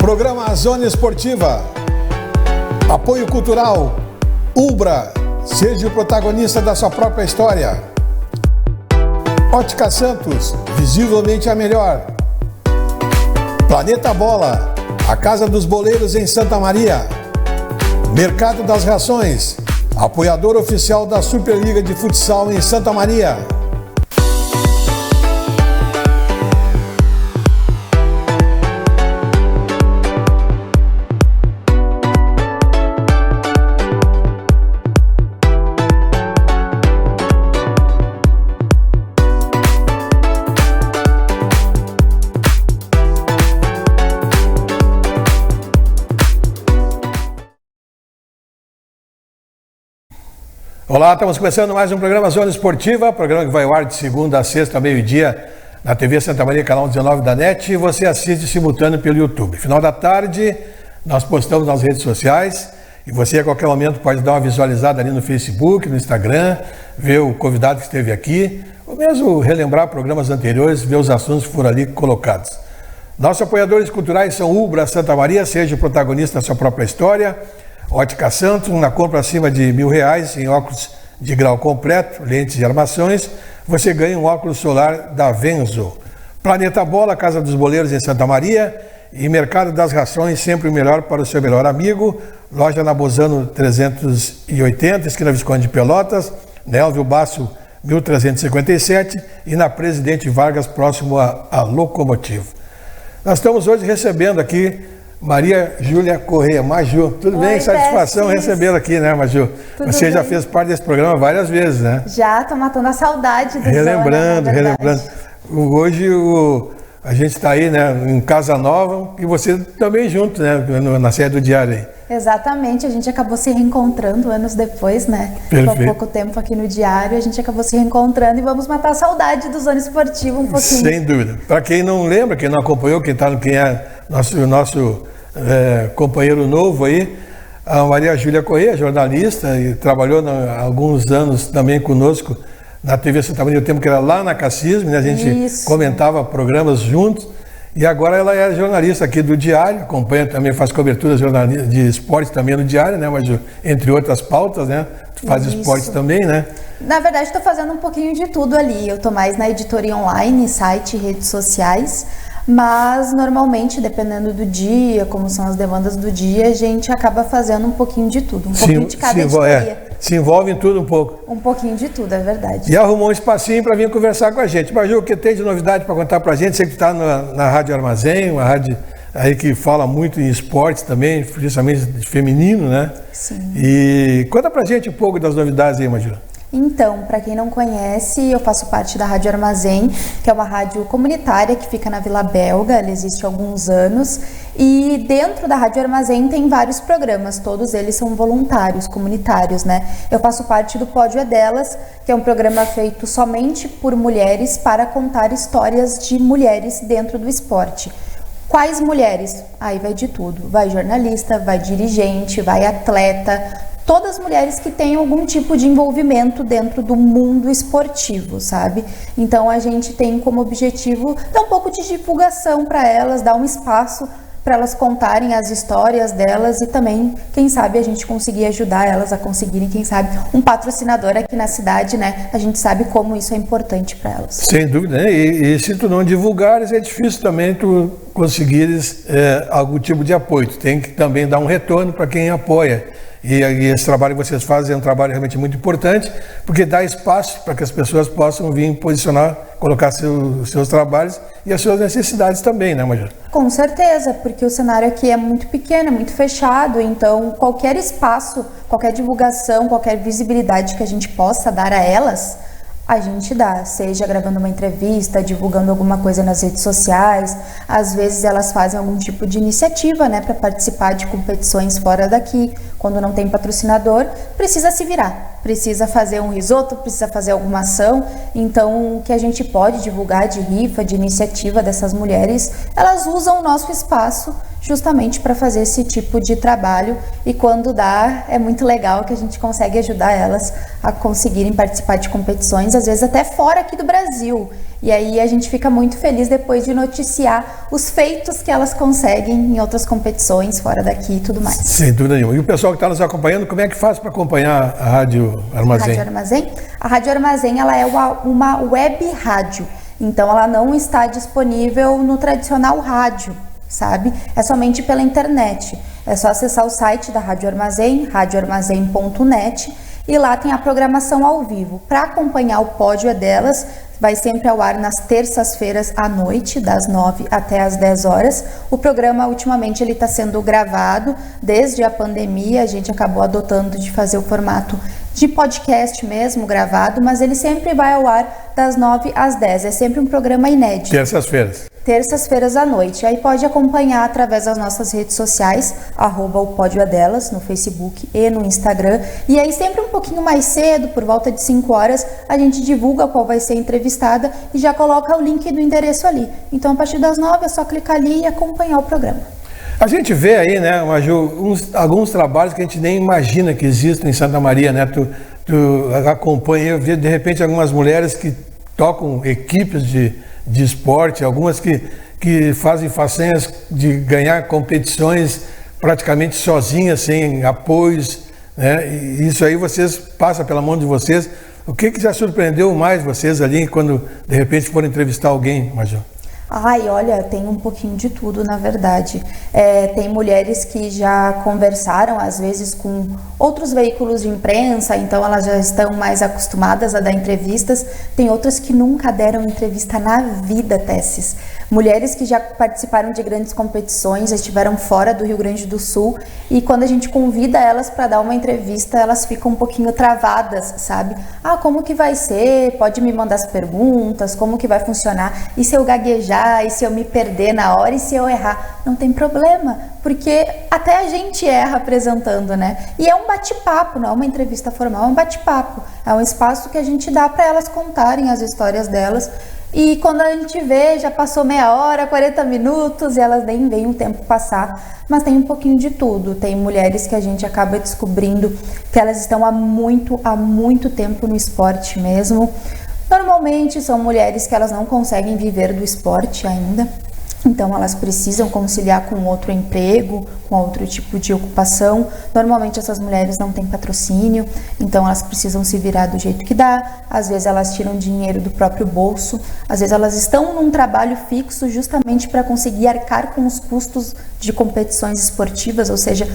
Programa Zona Esportiva. Apoio cultural. Ubra. Seja o protagonista da sua própria história. Ótica Santos. Visivelmente a melhor. Planeta Bola. A Casa dos Boleiros em Santa Maria. Mercado das Rações. Apoiador oficial da Superliga de Futsal em Santa Maria. Olá, estamos começando mais um programa Zona Esportiva, programa que vai ao ar de segunda a sexta, meio-dia, na TV Santa Maria, canal 19 da NET, e você assiste simultâneo pelo YouTube. Final da tarde, nós postamos nas redes sociais, e você a qualquer momento pode dar uma visualizada ali no Facebook, no Instagram, ver o convidado que esteve aqui, ou mesmo relembrar programas anteriores, ver os assuntos que foram ali colocados. Nossos apoiadores culturais são Ubra Santa Maria, seja o protagonista da sua própria história. Ótica Santos, na compra acima de R$1.000 em óculos de grau completo, lentes e armações, você ganha um óculos solar da Venzo. Planeta Bola, Casa dos Boleiros em Santa Maria e Mercado das Rações, sempre o melhor para o seu melhor amigo. Loja na Bozano 380, esquina Visconde de Pelotas, na Elvio Basso 1357 e na Presidente Vargas, próximo a Locomotivo. Nós estamos hoje recebendo aqui Maria Júlia Correia. Maju, tudo bem? Oi, satisfação recebê-la aqui, né, Maju? Tudo Você bem? já fez parte desse programa várias vezes, né? Já, tô matando a saudade do Relembrando. Hoje a gente está aí, né, em Casa Nova, e você também junto, né, na sede do Diário aí. Exatamente, a gente acabou se reencontrando anos depois, né? Perfeito. Há pouco tempo aqui no Diário, a gente acabou se reencontrando e vamos matar a saudade do Zona Esportiva um pouquinho. Sem dúvida. Para quem não lembra, quem não acompanhou, quem é nosso companheiro novo aí, a Maria Júlia Correia, jornalista, e trabalhou há alguns anos também conosco na TV Santa Maria, o tempo que era lá na Cassisme, né? A gente comentava programas juntos, e agora ela é jornalista aqui do Diário, acompanha também, faz cobertura de esporte também no Diário, né? Mas entre outras pautas, né? Tu faz esporte também, né? Na verdade, estou fazendo um pouquinho de tudo ali. Eu estou mais na editoria online, site, redes sociais. Mas, normalmente, dependendo do dia, como são as demandas do dia, a gente acaba fazendo um pouquinho de tudo, pouquinho de cada editoria. Se envolve em tudo um pouco. Um pouquinho de tudo, é verdade. E arrumou um espacinho para vir conversar com a gente. Maju, o que tem de novidade para contar para a gente? Você que está na Rádio Armazém, uma rádio aí que fala muito em esportes também, principalmente de feminino, né? Sim. E conta para a gente um pouco das novidades aí, Maju. Então, para quem não conhece, eu faço parte da Rádio Armazém, que é uma rádio comunitária que fica na Vila Belga, ela existe há alguns anos, e dentro da Rádio Armazém tem vários programas, todos eles são voluntários, comunitários, né? Eu faço parte do Pódio é Delas, que é um programa feito somente por mulheres para contar histórias de mulheres dentro do esporte. Quais mulheres? Aí vai de tudo, vai jornalista, vai dirigente, vai atleta, todas as mulheres que têm algum tipo de envolvimento dentro do mundo esportivo, sabe? Então a gente tem como objetivo dar um pouco de divulgação para elas, dar um espaço para elas contarem as histórias delas e também, quem sabe, a gente conseguir ajudar elas a conseguirem, quem sabe, um patrocinador aqui na cidade, né? A gente sabe como isso é importante para elas. Sem dúvida, né? E se tu não divulgares, é difícil também tu conseguires algum tipo de apoio. Tu tem que também dar um retorno para quem apoia. E esse trabalho que vocês fazem é um trabalho realmente muito importante, porque dá espaço para que as pessoas possam vir posicionar, colocar seus trabalhos e as suas necessidades também, né, Maju? Com certeza, porque o cenário aqui é muito pequeno, é muito fechado, então qualquer espaço, qualquer divulgação, qualquer visibilidade que a gente possa dar a elas, a gente dá, seja gravando uma entrevista, divulgando alguma coisa nas redes sociais. Às vezes elas fazem algum tipo de iniciativa, né, para participar de competições fora daqui. Quando não tem patrocinador, precisa se virar, precisa fazer um risoto, precisa fazer alguma ação. Então, o que a gente pode divulgar de rifa, de iniciativa dessas mulheres, elas usam o nosso espaço justamente para fazer esse tipo de trabalho, e quando dá, é muito legal que a gente consegue ajudar elas a conseguirem participar de competições, às vezes até fora aqui do Brasil. E aí a gente fica muito feliz depois de noticiar os feitos que elas conseguem em outras competições fora daqui e tudo mais. Sem dúvida nenhuma. E o pessoal que está nos acompanhando, como é que faz para acompanhar a Rádio Armazém? Rádio Armazém? A Rádio Armazém, ela é uma web rádio. Então ela não está disponível no tradicional rádio, sabe? É somente pela internet. É só acessar o site da Rádio Armazém, radioarmazém.net, e lá tem a programação ao vivo. Para acompanhar o Pódio é Delas, vai sempre ao ar nas terças-feiras à noite, das 9 até as 10 horas. O programa, ultimamente, ele está sendo gravado. Desde a pandemia, a gente acabou adotando de fazer o formato de podcast mesmo, gravado, mas ele sempre vai ao ar das 9 às 10. É sempre um programa inédito. Terças-feiras. Terças-feiras à noite. Aí pode acompanhar através das nossas redes sociais, @o Pódio é Delas, no Facebook e no Instagram. E aí sempre um pouquinho mais cedo, por volta de 5 horas, a gente divulga qual vai ser a entrevistada e já coloca o link do endereço ali. Então, a partir das 9 é só clicar ali e acompanhar o programa. A gente vê aí, né, Maju, alguns trabalhos que a gente nem imagina que existem em Santa Maria, né? Tu acompanha, eu vi de repente algumas mulheres que tocam equipes de esporte, algumas que fazem façanhas de ganhar competições praticamente sozinhas, sem apoios, né? E isso aí vocês passam pela mão de vocês. O que já surpreendeu mais vocês ali quando de repente foram entrevistar alguém, Maju? Ai, olha, tem um pouquinho de tudo, na verdade. Tem mulheres que já conversaram, às vezes, com outros veículos de imprensa, então elas já estão mais acostumadas a dar entrevistas. Tem outras que nunca deram entrevista na vida, Tessis. Mulheres que já participaram de grandes competições, estiveram fora do Rio Grande do Sul, e quando a gente convida elas para dar uma entrevista, elas ficam um pouquinho travadas, sabe? Ah, como que vai ser? Pode me mandar as perguntas? Como que vai funcionar? E se eu gaguejar? E se eu me perder na hora? E se eu errar? Não tem problema, porque até a gente erra apresentando, né? E é um bate-papo, não é uma entrevista formal, é um bate-papo. É um espaço que a gente dá para elas contarem as histórias delas. E quando a gente vê, já passou meia hora, 40 minutos, e elas nem veem o tempo passar. Mas tem um pouquinho de tudo. Tem mulheres que a gente acaba descobrindo que elas estão há muito tempo no esporte mesmo. Normalmente são mulheres que elas não conseguem viver do esporte ainda, então elas precisam conciliar com outro emprego, com outro tipo de ocupação. Normalmente essas mulheres não têm patrocínio, então elas precisam se virar do jeito que dá. Às vezes elas tiram dinheiro do próprio bolso, às vezes elas estão num trabalho fixo justamente para conseguir arcar com os custos de competições esportivas, ou seja,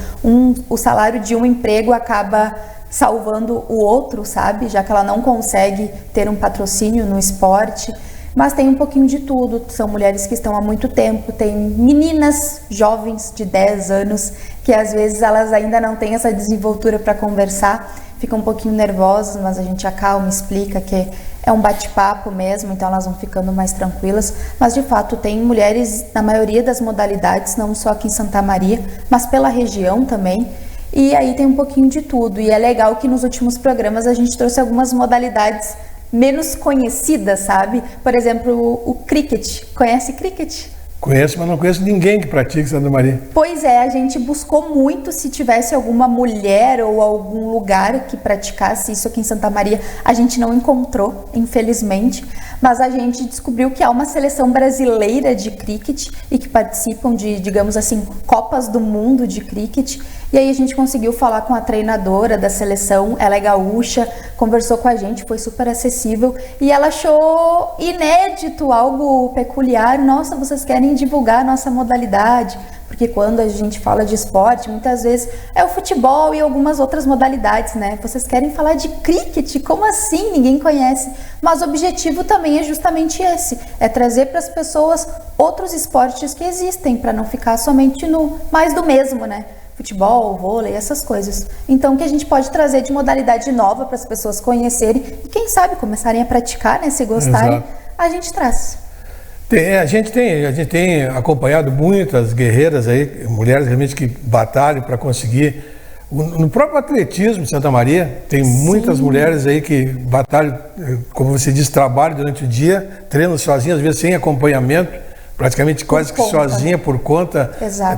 o salário de um emprego acaba salvando o outro, sabe? Já que ela não consegue ter um patrocínio no esporte. Mas tem um pouquinho de tudo. São mulheres que estão há muito tempo. Tem meninas jovens de 10 anos que às vezes elas ainda não têm essa desenvoltura para conversar. Ficam um pouquinho nervosas, mas a gente acalma, explica que é um bate-papo mesmo, então elas vão ficando mais tranquilas. Mas de fato tem mulheres na maioria das modalidades, não só aqui em Santa Maria, mas pela região também. E aí tem um pouquinho de tudo. E é legal que nos últimos programas a gente trouxe algumas modalidades menos conhecidas, sabe? Por exemplo, o cricket. Conhece cricket? Conheço, mas não conheço ninguém que pratique Santa Maria. Pois é, a gente buscou muito se tivesse alguma mulher ou algum lugar que praticasse isso aqui em Santa Maria. A gente não encontrou, infelizmente, mas a gente descobriu que há uma seleção brasileira de cricket e que participam de, digamos assim, Copas do Mundo de cricket. E aí a gente conseguiu falar com a treinadora da seleção, ela é gaúcha, conversou com a gente, foi super acessível e ela achou inédito, algo peculiar. Nossa, vocês querem divulgar a nossa modalidade? Porque quando a gente fala de esporte, muitas vezes é o futebol e algumas outras modalidades, né? Vocês querem falar de cricket? Como assim? Ninguém conhece. Mas o objetivo também é justamente esse, é trazer para as pessoas outros esportes que existem, para não ficar somente no mais do mesmo, né? Futebol, vôlei, essas coisas. Então, o que a gente pode trazer de modalidade nova para as pessoas conhecerem e, quem sabe, começarem a praticar, né? Se gostarem, exato, a gente traz. A gente tem acompanhado muitas guerreiras aí, mulheres realmente que batalham para conseguir. No próprio atletismo de Santa Maria, tem muitas mulheres aí que batalham, como você diz, trabalham durante o dia, treinam sozinhas, às vezes sem acompanhamento, praticamente quase que sozinha, por conta,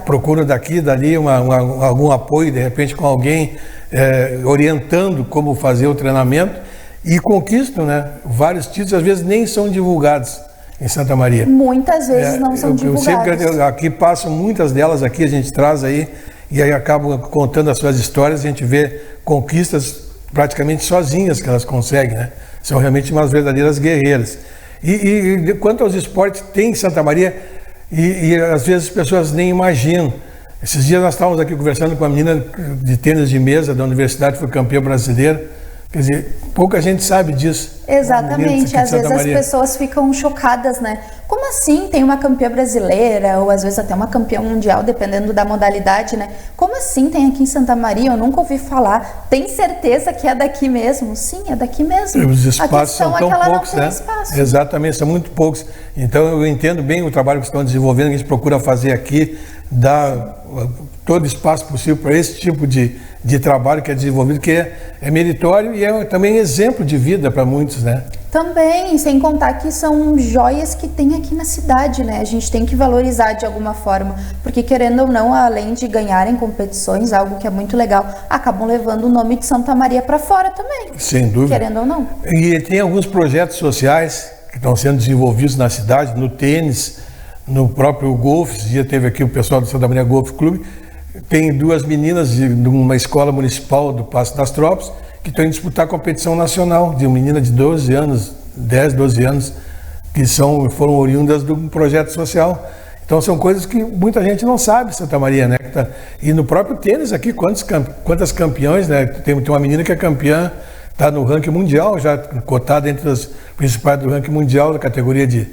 procura daqui, dali algum apoio, de repente com alguém orientando como fazer o treinamento. e conquistam, né, vários títulos, às vezes nem são divulgados em Santa Maria. Muitas vezes não são divulgados. Eu sempre aqui passam muitas delas aqui, a gente traz aí, e aí acabam contando as suas histórias, a gente vê conquistas praticamente sozinhas que elas conseguem, né? São realmente umas verdadeiras guerreiras. E quanto aos esportes, tem em Santa Maria, e às vezes as pessoas nem imaginam. Esses dias nós estávamos aqui conversando com uma menina de tênis de mesa da universidade, foi campeã brasileira. Quer dizer, pouca gente sabe disso. Exatamente, às vezes as pessoas ficam chocadas, né? Como assim tem uma campeã brasileira, ou às vezes até uma campeã mundial, dependendo da modalidade, né? Como assim tem aqui em Santa Maria? Eu nunca ouvi falar. Tem certeza que é daqui mesmo? Sim, é daqui mesmo. Os espaços são tão poucos, né? Espaço. Exatamente, são muito poucos. Então eu entendo bem o trabalho que estão desenvolvendo, que a gente procura fazer aqui, dar todo espaço possível para esse tipo de trabalho que é desenvolvido, que é meritório e é também exemplo de vida para muitos, né? Também, sem contar que são joias que tem aqui na cidade, né? A gente tem que valorizar de alguma forma, porque querendo ou não, além de ganharem competições, algo que é muito legal, acabam levando o nome de Santa Maria para fora também. Sem dúvida. Querendo ou não. E tem alguns projetos sociais que estão sendo desenvolvidos na cidade, no tênis, no próprio golfe. Esse dia teve aqui o pessoal do Santa Maria Golf Clube. Tem duas meninas de uma escola municipal do Passo das Tropas que estão indo disputar a competição nacional, de uma menina de 12 anos, 10, 12 anos, que foram oriundas de um projeto social. Então são coisas que muita gente não sabe, Santa Maria, né? E no próprio tênis aqui, quantas campeões, né? Tem uma menina que é campeã, está no ranking mundial, já cotada entre as principais do ranking mundial, da categoria de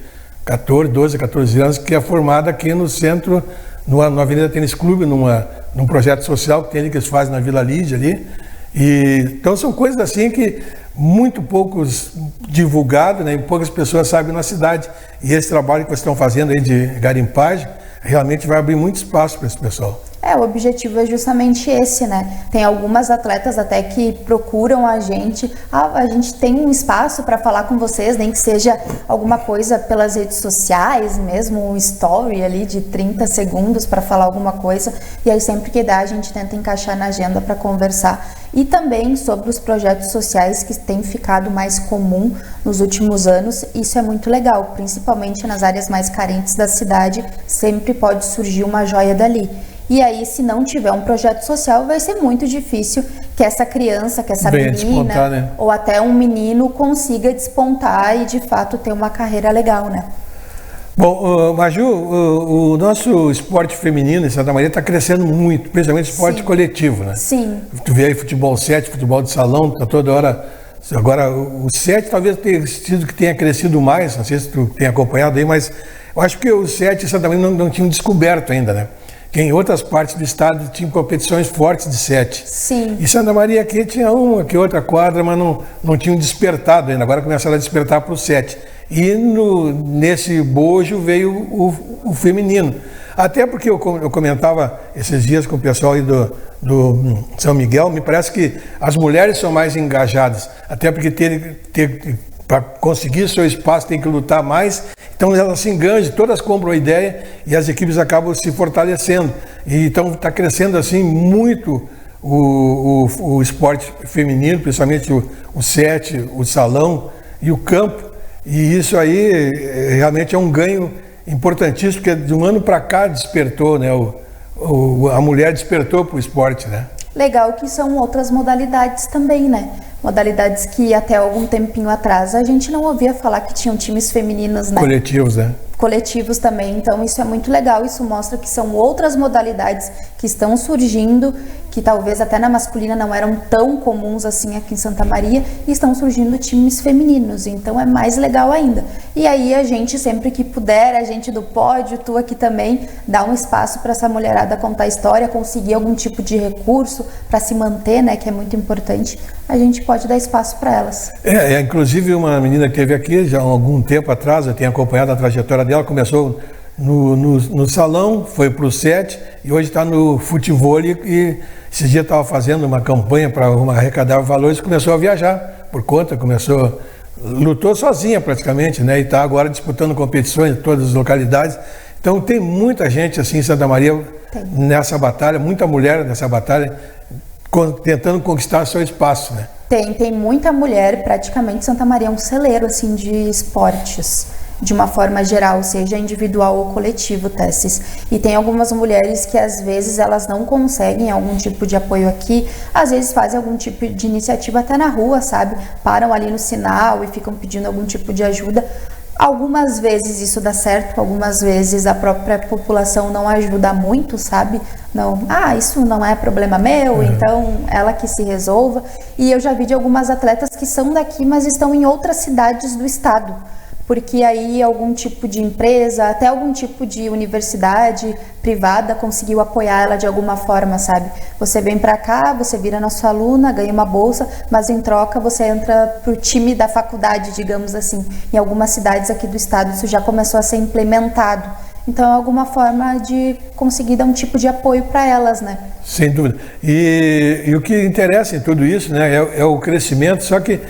12 a 14 anos, que é formada aqui no centro, na Avenida Tênis Clube, num projeto social que tem ali, que eles fazem na Vila Lídia ali. Então são coisas assim que muito poucos divulgados, né, e poucas pessoas sabem na cidade. E esse trabalho que vocês estão fazendo aí de garimpagem realmente vai abrir muito espaço para esse pessoal. O objetivo é justamente esse, né? Tem algumas atletas até que procuram a gente. A gente tem um espaço para falar com vocês, nem que seja alguma coisa pelas redes sociais, mesmo um story ali de 30 segundos para falar alguma coisa. E aí sempre que dá a gente tenta encaixar na agenda para conversar. E também sobre os projetos sociais que têm ficado mais comum nos últimos anos. Isso é muito legal, principalmente nas áreas mais carentes da cidade, sempre pode surgir uma joia dali. E aí, se não tiver um projeto social, vai ser muito difícil que essa criança, que essa menina, né? Ou até um menino consiga despontar e, de fato, ter uma carreira legal, né? Bom, Maju, o nosso esporte feminino em Santa Maria está crescendo muito, principalmente esporte coletivo, né? Sim. Tu vê aí futebol 7, futebol de salão, tá toda hora. Agora, o 7 talvez tenha sido que tenha crescido mais, não sei se tu tem acompanhado aí, mas eu acho que o 7 em Santa Maria não tinham descoberto ainda, né? Que em outras partes do estado tinham competições fortes de 7. Sim. E Santa Maria aqui tinha uma que outra quadra, mas não tinham despertado ainda. Agora começaram a despertar para o 7. E nesse bojo veio o feminino. Até porque eu comentava esses dias com o pessoal aí do São Miguel, me parece que as mulheres são mais engajadas. Até porque para conseguir seu espaço tem que lutar mais, então elas se engajam, todas compram a ideia e as equipes acabam se fortalecendo. E então está crescendo assim muito o esporte feminino, principalmente o 7, o salão e o campo. E isso aí realmente é um ganho importantíssimo, porque de um ano para cá despertou, né? A mulher despertou para o esporte, né? Legal que são outras modalidades também, né? Modalidades que até algum tempinho atrás a gente não ouvia falar que tinham times femininos, né? Coletivos, né? Coletivos também, então isso é muito legal, isso mostra que são outras modalidades que estão surgindo, que talvez até na masculina não eram tão comuns assim aqui em Santa Maria, e estão surgindo times femininos, então é mais legal ainda. E aí a gente, sempre que puder, a gente do pódio, tu aqui também, dá um espaço para essa mulherada contar a história, conseguir algum tipo de recurso para se manter, né, que é muito importante, a gente pode dar espaço para elas. Inclusive uma menina que esteve aqui já há algum tempo atrás, eu tenho acompanhado a trajetória dela, começou no salão, foi para o 7 e hoje está no futebol e esse dia estava fazendo uma campanha para arrecadar valores, começou a viajar por conta, lutou sozinha praticamente, né? E está agora disputando competições em todas as localidades. Então tem muita gente assim em Santa Maria nessa batalha, muita mulher nessa batalha, tentando conquistar seu espaço, né? Tem muita mulher, praticamente Santa Maria é um celeiro assim de esportes, de uma forma geral, seja individual ou coletivo, Tessis. E tem algumas mulheres que às vezes elas não conseguem algum tipo de apoio aqui, às vezes fazem algum tipo de iniciativa até na rua, sabe? Param ali no sinal e ficam pedindo algum tipo de ajuda. Algumas vezes isso dá certo, algumas vezes a própria população não ajuda muito, sabe? Não, isso não é problema meu, então ela que se resolva. E eu já vi de algumas atletas que são daqui, mas estão em outras cidades do estado. Porque aí algum tipo de empresa, até algum tipo de universidade privada conseguiu apoiar ela de alguma forma, sabe? Você vem pra cá, você vira nossa aluna, ganha uma bolsa, mas em troca você entra pro time da faculdade, digamos assim. Em algumas cidades aqui do estado isso já começou a ser implementado. Então é alguma forma de conseguir dar um tipo de apoio para elas, né? Sem dúvida. E o que interessa em tudo isso, né, é o crescimento, só que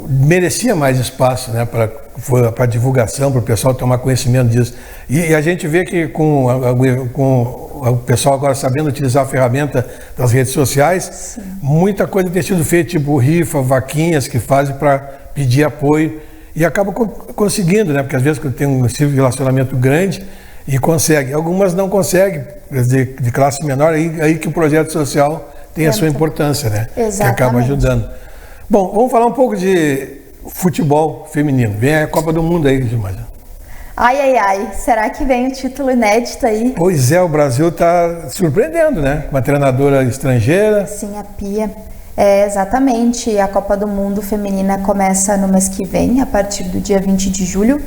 merecia mais espaço, né, para divulgação, para o pessoal tomar conhecimento disso. E a gente vê que com o pessoal agora sabendo utilizar a ferramenta das redes sociais, sim, muita coisa tem sido feita, tipo rifa, vaquinhas que fazem para pedir apoio e acabam conseguindo, né, porque às vezes tem um relacionamento grande e consegue. Algumas não conseguem, de classe menor, aí que o projeto social tem a sua importância, né? Exatamente. Que acaba ajudando. Bom, vamos falar um pouco de futebol feminino. Vem a Copa do Mundo aí, Gilmar. Ai, será que vem o título inédito aí? Pois é, o Brasil está surpreendendo, né? Uma treinadora estrangeira. Sim, a Pia. Exatamente, a Copa do Mundo feminina começa no mês que vem, a partir do dia 20 de julho.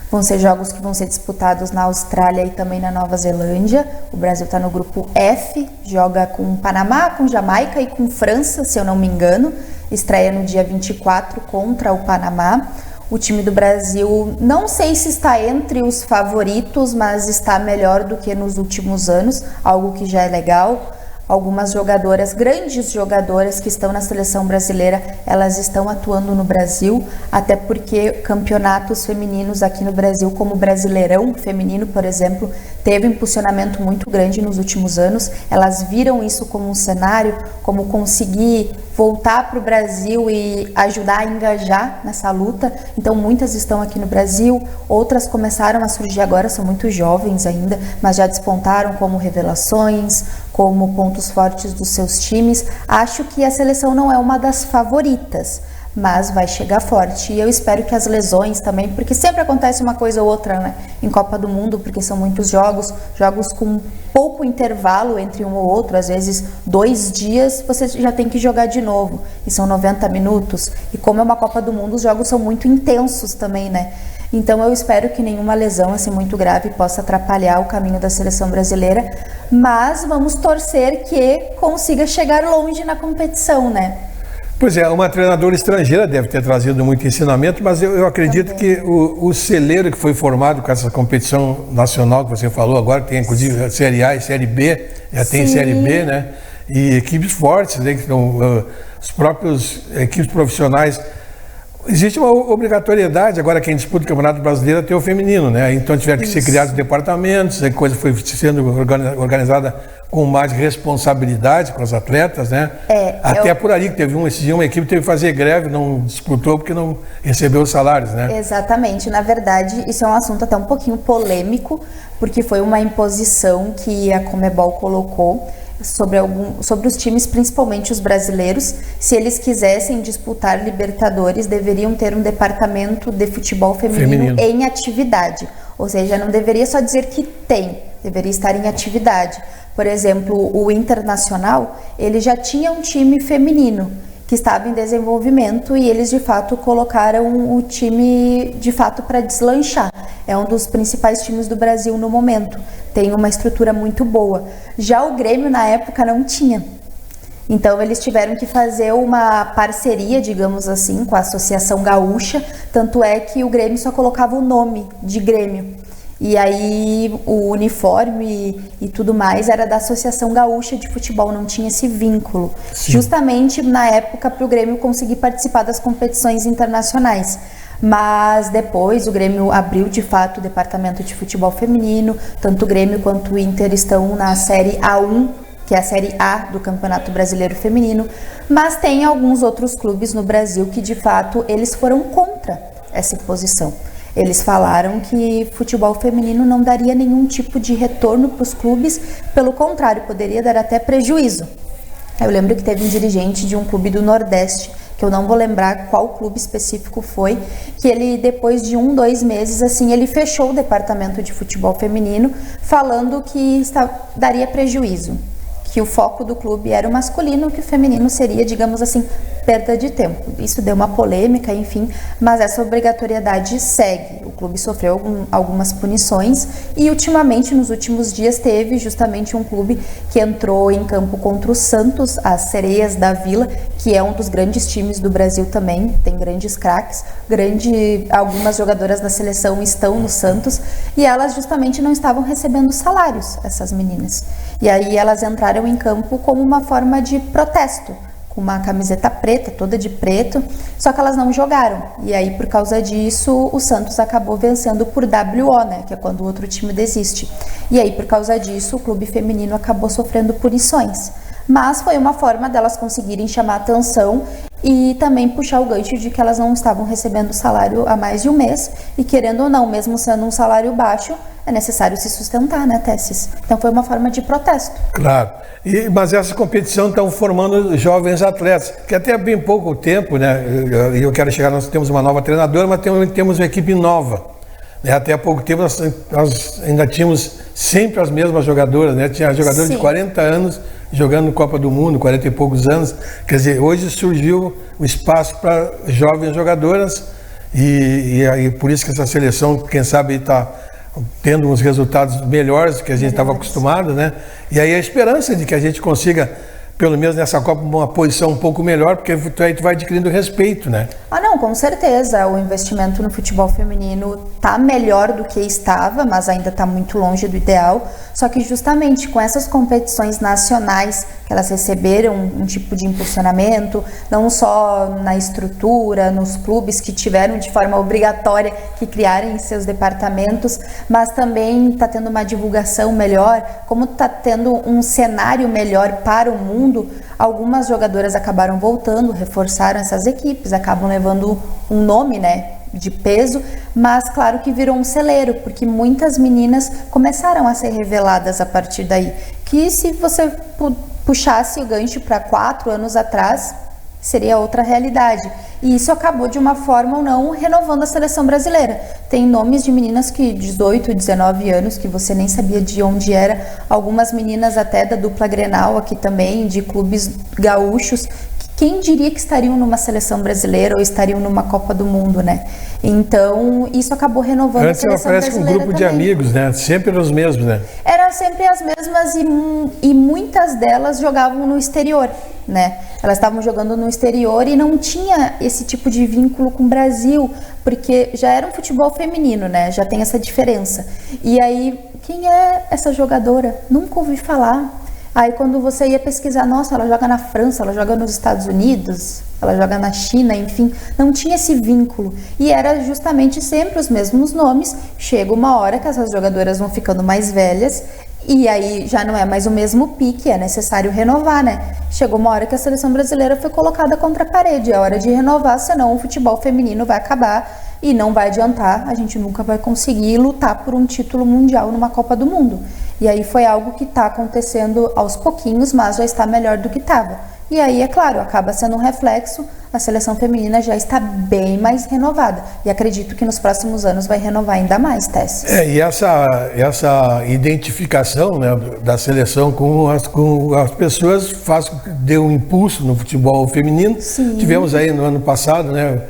Vão ser jogos que vão ser disputados na Austrália e também na Nova Zelândia. O Brasil está no grupo F, joga com Panamá, com Jamaica e com França, se eu não me engano. Estreia no dia 24 contra o Panamá. O time do Brasil, não sei se está entre os favoritos, mas está melhor do que nos últimos anos, algo que já é legal. Algumas jogadoras, grandes jogadoras que estão na seleção brasileira, elas estão atuando no Brasil, até porque campeonatos femininos aqui no Brasil, como o Brasileirão feminino, por exemplo, teve um impulsionamento muito grande nos últimos anos. Elas viram isso como um cenário, como conseguir voltar para o Brasil e ajudar a engajar nessa luta. Então muitas estão aqui no Brasil, outras começaram a surgir agora, são muito jovens ainda, mas já despontaram como revelações, como pontos fortes dos seus times. Acho que a seleção não é uma das favoritas, mas vai chegar forte. E eu espero que as lesões também, porque sempre acontece uma coisa ou outra, né, em Copa do Mundo, porque são muitos jogos com pouco intervalo entre um ou outro, às vezes 2 dias você já tem que jogar de novo, e são 90 minutos, e como é uma Copa do Mundo, os jogos são muito intensos também, né? Então eu espero que nenhuma lesão assim muito grave possa atrapalhar o caminho da seleção brasileira, mas vamos torcer que consiga chegar longe na competição, né? Pois é, uma treinadora estrangeira deve ter trazido muito ensinamento, mas eu acredito também que o celeiro que foi formado com essa competição nacional que você falou agora, que tem inclusive a Série A e Série B, já tem Série B, né? E equipes fortes, né? Que são os próprios equipes profissionais. Existe uma obrigatoriedade, agora quem disputa o Campeonato Brasileiro é ter o feminino, né? Então tiveram que ser criados departamentos, a coisa foi sendo organizada com mais responsabilidade com os atletas, né? Até por ali que teve uma equipe teve que fazer greve, não disputou porque não recebeu os salários, né? Exatamente, na verdade isso é um assunto até um pouquinho polêmico, porque foi uma imposição que a Conmebol colocou sobre os times, principalmente os brasileiros. Se eles quisessem disputar Libertadores, deveriam ter um departamento de futebol feminino em atividade. Ou seja, não deveria só dizer que tem, deveria estar em atividade. Por exemplo, o Internacional, ele já tinha um time feminino que estava em desenvolvimento e eles de fato colocaram o time de fato para deslanchar. É um dos principais times do Brasil no momento, tem uma estrutura muito boa. Já o Grêmio na época não tinha. Então eles tiveram que fazer uma parceria, digamos assim, com a Associação Gaúcha, tanto é que o Grêmio só colocava o nome de Grêmio. E aí o uniforme e tudo mais era da Associação Gaúcha de Futebol, não tinha esse vínculo. Sim. Justamente na época para o Grêmio conseguir participar das competições internacionais. Mas depois o Grêmio abriu de fato o departamento de futebol feminino, tanto o Grêmio quanto o Inter estão na Série A1, que é a Série A do Campeonato Brasileiro Feminino, mas tem alguns outros clubes no Brasil que, de fato, eles foram contra essa imposição. Eles falaram que futebol feminino não daria nenhum tipo de retorno para os clubes, pelo contrário, poderia dar até prejuízo. Eu lembro que teve um dirigente de um clube do Nordeste, que eu não vou lembrar qual clube específico foi, que ele, depois de 2 meses, assim, ele fechou o departamento de futebol feminino, falando que daria prejuízo, que o foco do clube era o masculino, que o feminino seria, digamos assim, perda de tempo. Isso deu uma polêmica, enfim, mas essa obrigatoriedade segue. O clube sofreu algumas punições e, ultimamente, nos últimos dias, teve justamente um clube que entrou em campo contra o Santos, as Sereias da Vila, que é um dos grandes times do Brasil também, tem grandes craques, algumas jogadoras da seleção estão no Santos, e elas justamente não estavam recebendo salários, essas meninas. E aí elas entraram em campo como uma forma de protesto, com uma camiseta preta, toda de preto, só que elas não jogaram. E aí, por causa disso, o Santos acabou vencendo por WO, né, que é quando o outro time desiste. E aí, por causa disso, o clube feminino acabou sofrendo punições. Mas foi uma forma delas conseguirem chamar atenção e também puxar o gancho de que elas não estavam recebendo salário há mais de 1 mês, e querendo ou não, mesmo sendo um salário baixo, é necessário se sustentar, né, Tessis? Então foi uma forma de protesto. Claro, mas essa competição estão formando jovens atletas, que até há bem pouco tempo, né, eu quero chegar, nós temos uma nova treinadora, mas temos uma equipe nova. Até há pouco tempo nós ainda tínhamos sempre as mesmas jogadoras, né? Tinha jogadoras de 40 anos jogando no Copa do Mundo, 40 e poucos anos. Quer dizer, hoje surgiu o espaço para jovens jogadoras e por isso que essa seleção, quem sabe, está tendo uns resultados melhores do que a gente estava acostumado, né? E aí a esperança de que a gente consiga, pelo menos nessa Copa, uma posição um pouco melhor, porque aí tu vai adquirindo respeito, né? Ah, não, com certeza. O investimento no futebol feminino tá melhor do que estava, mas ainda tá muito longe do ideal. Só que justamente com essas competições nacionais, que elas receberam um tipo de impulsionamento, não só na estrutura, nos clubes que tiveram de forma obrigatória que criarem seus departamentos, mas também tá tendo uma divulgação melhor, como tá tendo um cenário melhor para o mundo. Algumas jogadoras acabaram voltando, reforçaram essas equipes, acabam levando um nome, né, de peso, mas claro que virou um celeiro, porque muitas meninas começaram a ser reveladas a partir daí, que se você puxasse o gancho para 4 anos atrás, seria outra realidade. E isso acabou, de uma forma ou não, renovando a seleção brasileira. Tem nomes de meninas que 18, 19 anos, que você nem sabia de onde era. Algumas meninas até da dupla Grenal aqui também, de clubes gaúchos. Quem diria que estariam numa seleção brasileira ou estariam numa Copa do Mundo, né? Então, isso acabou renovando a seleção brasileira. Parece um grupo de amigos, né? Sempre os mesmos, né? Eram sempre as mesmas e muitas delas jogavam no exterior, né? Elas estavam jogando no exterior e não tinha esse tipo de vínculo com o Brasil, porque já era um futebol feminino, né? Já tem essa diferença. E aí, quem é essa jogadora? Nunca ouvi falar. Aí quando você ia pesquisar, nossa, ela joga na França, ela joga nos Estados Unidos, ela joga na China, enfim, não tinha esse vínculo. E era justamente sempre os mesmos nomes. Chega uma hora que essas jogadoras vão ficando mais velhas e aí já não é mais o mesmo pique, é necessário renovar, né? Chegou uma hora que a seleção brasileira foi colocada contra a parede, é hora de renovar, senão o futebol feminino vai acabar e não vai adiantar, a gente nunca vai conseguir lutar por um título mundial numa Copa do Mundo. E aí foi algo que está acontecendo aos pouquinhos, mas já está melhor do que estava. E aí, é claro, acaba sendo um reflexo, a seleção feminina já está bem mais renovada. E acredito que nos próximos anos vai renovar ainda mais, Tess. E essa identificação, né, da seleção com as pessoas deu um impulso no futebol feminino. Sim. Tivemos aí no ano passado, né,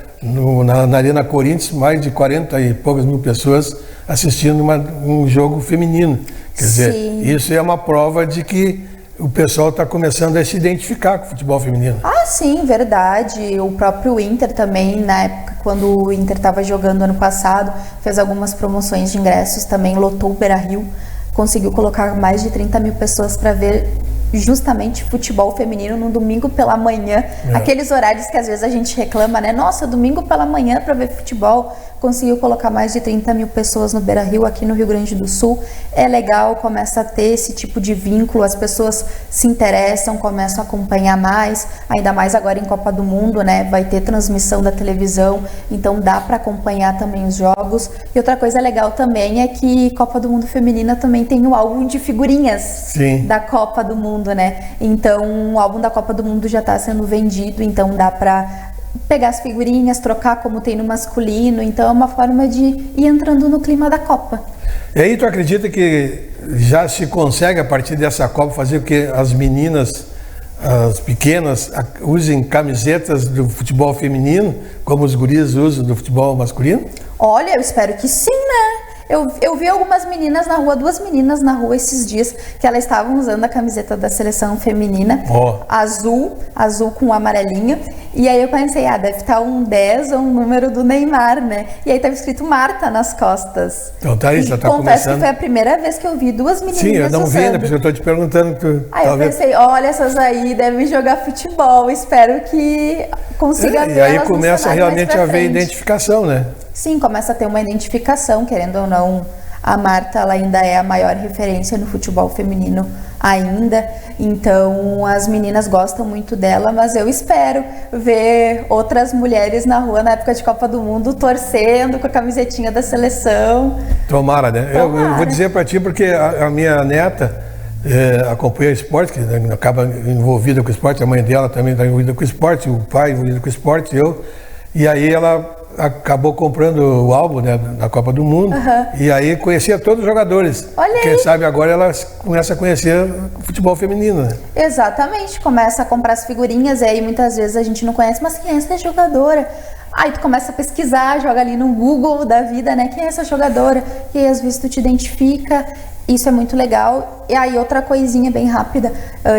na Arena Corinthians, mais de 40 e poucas mil pessoas assistindo um jogo feminino. Quer dizer, isso é uma prova de que o pessoal está começando a se identificar com o futebol feminino. Ah, sim, verdade. O próprio Inter também, na época, quando o Inter estava jogando ano passado, fez algumas promoções de ingressos, também lotou o Beira-Rio, conseguiu colocar mais de 30 mil pessoas para ver justamente futebol feminino no domingo pela manhã. Aqueles horários que às vezes a gente reclama, né? Nossa, domingo pela manhã para ver futebol. Conseguiu colocar mais de 30 mil pessoas no Beira-Rio, aqui no Rio Grande do Sul. É legal, começa a ter esse tipo de vínculo, as pessoas se interessam, começam a acompanhar mais, ainda mais agora em Copa do Mundo, né? Vai ter transmissão da televisão, então dá para acompanhar também os jogos. E outra coisa legal também é que Copa do Mundo Feminina também tem o álbum de figurinhas Sim. da Copa do Mundo, né? Então o álbum da Copa do Mundo já está sendo vendido, então dá para pegar as figurinhas, trocar como tem no masculino, então é uma forma de ir entrando no clima da Copa. E aí tu acredita que já se consegue a partir dessa Copa fazer com que as meninas, as pequenas, usem camisetas do futebol feminino, como os guris usam do futebol masculino? Olha, eu espero que sim, né? Eu vi algumas meninas na rua, 2 meninas na rua esses dias, que elas estavam usando a camiseta da seleção feminina, azul com amarelinho, e aí eu pensei, deve estar um 10 ou um número do Neymar, né? E aí estava escrito Marta nas costas. Então tá aí, já tá começando. Confesso que foi a primeira vez que eu vi 2 meninas Sim, eu não usando. vi, né? Porque eu tô te perguntando. Aí eu pensei, olha, essas aí devem jogar futebol, espero que consiga ver. E aí começa realmente a haver identificação, né? Sim, começa a ter uma identificação, querendo ou não, a Marta ela ainda é a maior referência no futebol feminino ainda, então as meninas gostam muito dela, mas eu espero ver outras mulheres na rua na época de Copa do Mundo torcendo com a camisetinha da seleção. Tomara, né? Tomara. Eu vou dizer para ti porque a minha neta acompanha o esporte, que acaba envolvida com o esporte, a mãe dela também está envolvida com o esporte, o pai envolvido com o esporte, e aí ela acabou comprando o álbum, né, da Copa do Mundo, e aí conhecia todos os jogadores. Olha Quem aí. sabe agora ela começa a conhecer o futebol feminino, né? Exatamente, começa a comprar as figurinhas, e aí muitas vezes a gente não conhece, mas quem é essa jogadora? Aí tu começa a pesquisar, joga ali no Google da vida, né? Quem é essa jogadora? E aí às vezes tu te identifica. Isso é muito legal. E aí outra coisinha bem rápida,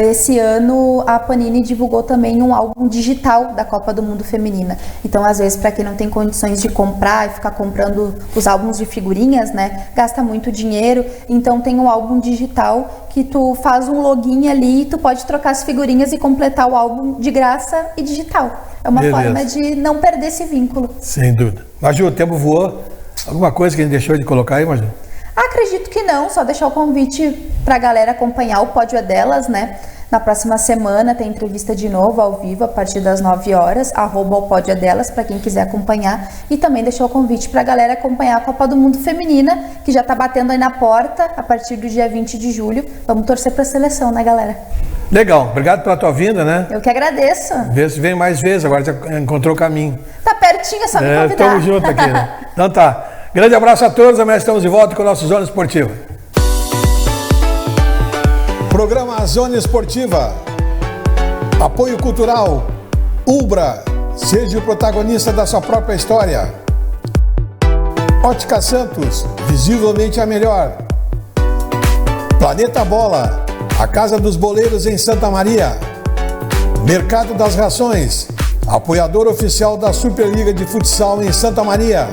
esse ano a Panini divulgou também um álbum digital da Copa do Mundo Feminina. Então às vezes para quem não tem condições de comprar e ficar comprando os álbuns de figurinhas, né, gasta muito dinheiro, então tem um álbum digital que tu faz um login ali e tu pode trocar as figurinhas e completar o álbum de graça e digital. É uma forma de não perder esse vínculo. Sem dúvida. Maju, o tempo voou. Alguma coisa que a gente deixou de colocar aí, Maju? Acredito que não, só deixar o convite para a galera acompanhar o Pódio é Delas, né? Na próxima semana tem entrevista de novo, ao vivo, a partir das 9 horas, @o Pódio é Delas, para quem quiser acompanhar. E também deixar o convite para a galera acompanhar a Copa do Mundo Feminina, que já está batendo aí na porta, a partir do dia 20 de julho. Vamos torcer para a seleção, né, galera? Legal, obrigado pela tua vinda, né? Eu que agradeço. Vê se vem mais vezes, agora já encontrou o caminho. Tá pertinho, é só me convidar. Estamos juntos aqui, né? Então tá. Grande abraço a todos, amanhã estamos de volta com o nosso Zona Esportiva. Programa Zona Esportiva. Apoio Cultural. Ubra. Seja o protagonista da sua própria história. Ótica Santos. Visivelmente a melhor. Planeta Bola. A Casa dos Boleiros em Santa Maria. Mercado das Rações. Apoiador oficial da Superliga de Futsal em Santa Maria.